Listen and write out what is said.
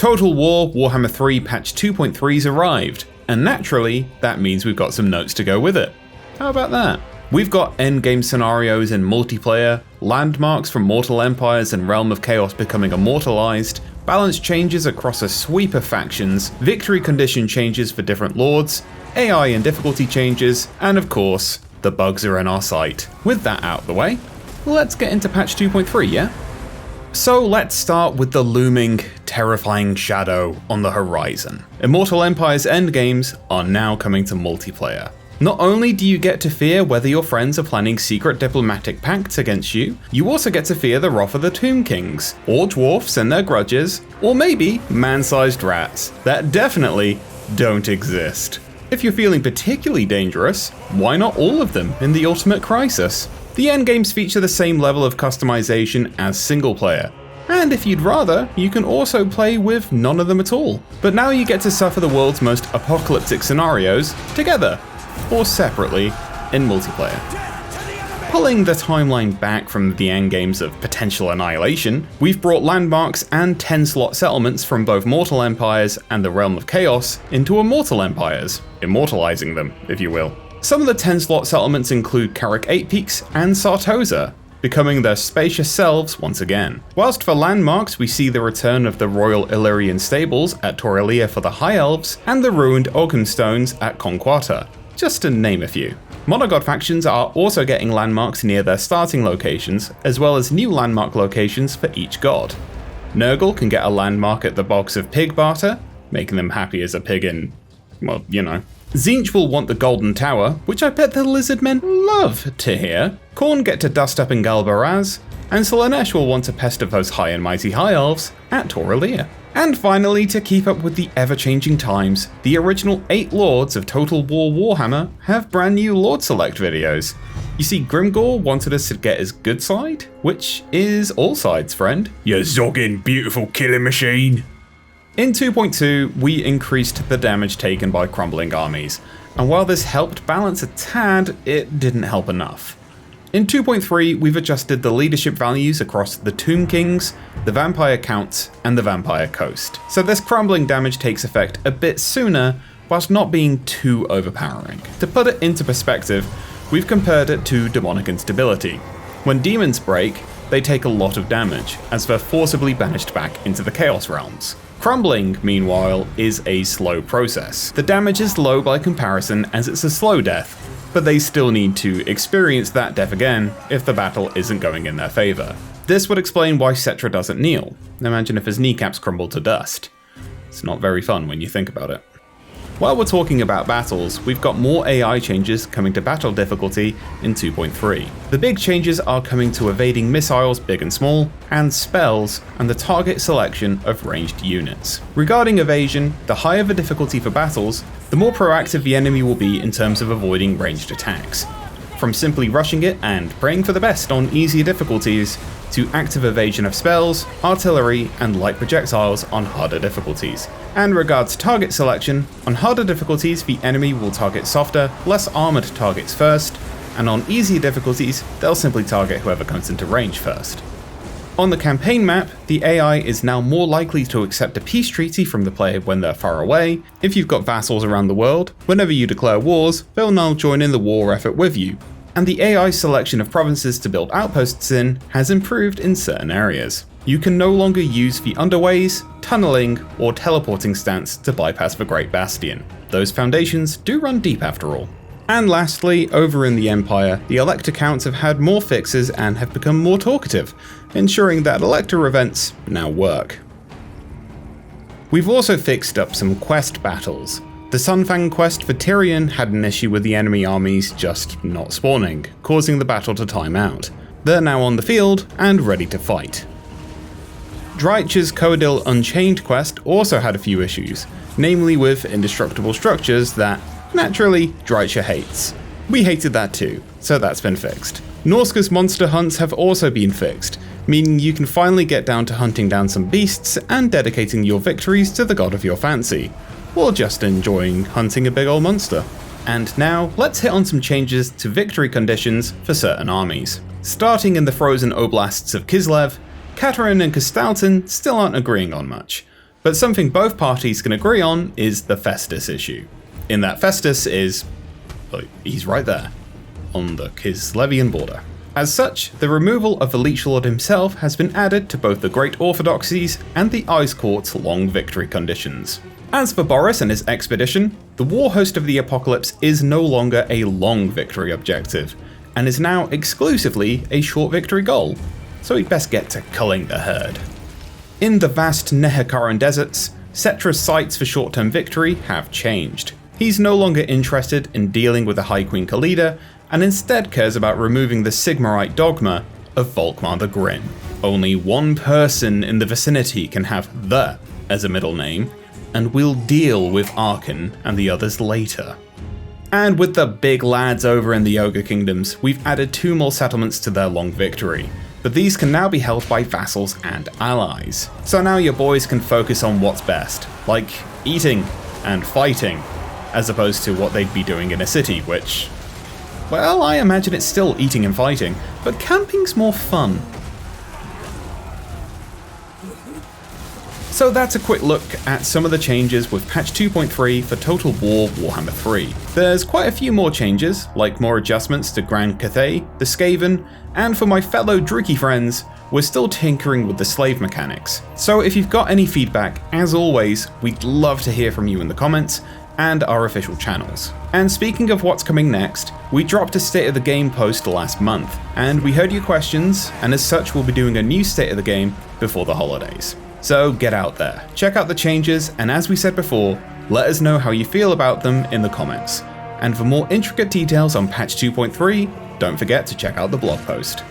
Total War Warhammer 3 Patch 2.3's arrived, and naturally, that means we've got some notes to go with it. How about that? We've got endgame scenarios in multiplayer, landmarks from Mortal Empires and Realm of Chaos becoming immortalized, balance changes across a sweep of factions, victory condition changes for different lords, AI and difficulty changes, and of course, the bugs are in our sight. With that out of the way, let's get into patch 2.3, yeah? So let's start with the looming, terrifying shadow on the horizon. Immortal Empire's endgames are now coming to multiplayer. Not only do you get to fear whether your friends are planning secret diplomatic pacts against you, you also get to fear the wrath of the Tomb Kings, or dwarfs and their grudges, or maybe man-sized rats that definitely don't exist. If you're feeling particularly dangerous, why not all of them in the Ultimate Crisis? The endgames feature the same level of customization as single player, and if you'd rather, you can also play with none of them at all. But now you get to suffer the world's most apocalyptic scenarios together, or separately, in multiplayer. Pulling the timeline back from the endgames of potential annihilation, we've brought landmarks and 10-slot settlements from both Mortal Empires and the Realm of Chaos into Immortal Empires, immortalizing them, if you will. Some of the 10-slot settlements include Carrick 8 Peaks and Sartosa, becoming their spacious selves once again. Whilst for landmarks we see the return of the Royal Illyrian Stables at Torrelia for the High Elves and the ruined Oakham Stones at Conquata, just to name a few. Monogod factions are also getting landmarks near their starting locations, as well as new landmark locations for each god. Nurgle can get a landmark at the Bogs of Pig Barter, making them happy as a pig in, well, you know. Tzeentch will want the Golden Tower, which I bet the Lizardmen love to hear. Khorne get to dust up in Galbaraz, and Slaanesh will want to pester those high and mighty High Elves at Torrelia. And finally, to keep up with the ever-changing times, the original 8 Lords of Total War Warhammer have brand new Lord Select videos. You see, Grimgor wanted us to get his good side, which is all sides, friend. You zogging beautiful killing machine. In 2.2, we increased the damage taken by crumbling armies, and while this helped balance a tad, it didn't help enough. In 2.3, we've adjusted the leadership values across the Tomb Kings, the Vampire Counts, and the Vampire Coast, so this crumbling damage takes effect a bit sooner, whilst not being too overpowering. To put it into perspective, we've compared it to demonic instability. When demons break, they take a lot of damage, as they're forcibly banished back into the Chaos Realms. Crumbling, meanwhile, is a slow process. The damage is low by comparison as it's a slow death, but they still need to experience that death again if the battle isn't going in their favour. This would explain why Settra doesn't kneel. Imagine if his kneecaps crumbled to dust. It's not very fun when you think about it. While we're talking about battles, we've got more AI changes coming to battle difficulty in 2.3. The big changes are coming to evading missiles big and small, and spells, and the target selection of ranged units. Regarding evasion, the higher the difficulty for battles, the more proactive the enemy will be in terms of avoiding ranged attacks. From simply rushing it and praying for the best on easier difficulties, to active evasion of spells, artillery, and light projectiles on harder difficulties. And regards target selection, on harder difficulties the enemy will target softer, less armoured targets first, and on easier difficulties they'll simply target whoever comes into range first. On the campaign map, the AI is now more likely to accept a peace treaty from the player when they're far away. If you've got vassals around the world, whenever you declare wars, they'll now join in the war effort with you. And the AI selection of provinces to build outposts in has improved in certain areas. You can no longer use the underways, tunneling, or teleporting stance to bypass the Great Bastion. Those foundations do run deep after all. And lastly, over in the Empire, the Elector counts have had more fixes and have become more talkative, ensuring that Elector events now work. We've also fixed up some quest battles. The Sunfang quest for Tyrion had an issue with the enemy armies just not spawning, causing the battle to time out. They're now on the field and ready to fight. Drych's Codil Unchained quest also had a few issues, namely with indestructible structures that, naturally, Drycha hates. We hated that too, so that's been fixed. Norska's monster hunts have also been fixed, meaning you can finally get down to hunting down some beasts and dedicating your victories to the god of your fancy, or just enjoying hunting a big old monster. And now, let's hit on some changes to victory conditions for certain armies. Starting in the frozen oblasts of Kislev, Katerin and Kastalton still aren't agreeing on much. But something both parties can agree on is the Festus issue. In that Festus is, well, he's right there, on the Kislevian border. As such, the removal of the Leech Lord himself has been added to both the Great Orthodoxies and the Ice Court's long victory conditions. As for Boris and his expedition, the war host of the Apocalypse is no longer a long victory objective, and is now exclusively a short victory goal, so he'd best get to culling the herd. In the vast Nehekaran deserts, Cetra's sights for short-term victory have changed. He's no longer interested in dealing with the High Queen Khalida, and instead cares about removing the Sigmarite dogma of Volkmar the Grim. Only one person in the vicinity can have "the" as a middle name, and we'll deal with Arkan and the others later. And with the big lads over in the Ogre Kingdoms, we've added 2 more settlements to their long victory, but these can now be held by vassals and allies. So now your boys can focus on what's best, like eating and fighting, as opposed to what they'd be doing in a city, which, well, I imagine it's still eating and fighting, but camping's more fun. So that's a quick look at some of the changes with patch 2.3 for Total War Warhammer 3. There's quite a few more changes, like more adjustments to Grand Cathay, the Skaven, and for my fellow Druchii friends, we're still tinkering with the slave mechanics. So if you've got any feedback, as always, we'd love to hear from you in the comments and our official channels. And speaking of what's coming next, we dropped a State of the Game post last month, and we heard your questions, and as such we'll be doing a new State of the Game before the holidays. So get out there, check out the changes, and as we said before, let us know how you feel about them in the comments. And for more intricate details on patch 2.3, don't forget to check out the blog post.